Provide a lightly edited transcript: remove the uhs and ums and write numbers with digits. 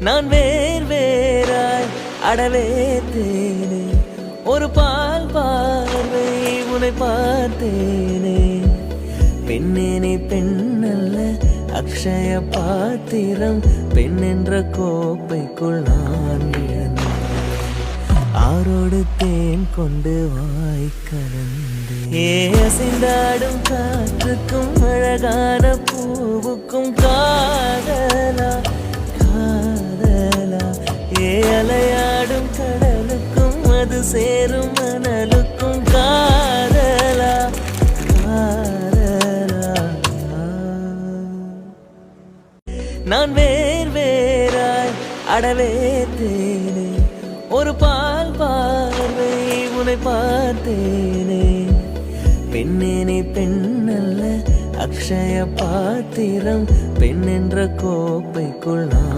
நான் வேறாய் அடவேத்தேனே ஒரு பால் பார்வை உன்னை பார்த்தேனே பெண்ணேனே பெண்ணல்ல அக்ஷய பாத்திரம் பெண் என்ற கோப்பைக்குள் நான் இழந்தேன் ஆரோடு தேன் கொண்டு வாய் கலந்து அசைந்தாடும் காற்றுக்கும் அழகான பூவுக்கும் காதலா காதலா அலையாடும் கடலுக்கும் அது சேரும் மணலுக்கும் காதலா காதலா நான் வேறாய் அடவேத்தேனே ஒரு பால் பார்வை உன்னை பார்த்தேனே பெண்ணேனே பெண்ணல்ல அக்ஷய பாத்திரம் பெண் என்ற கோப்பைக்குள் நான்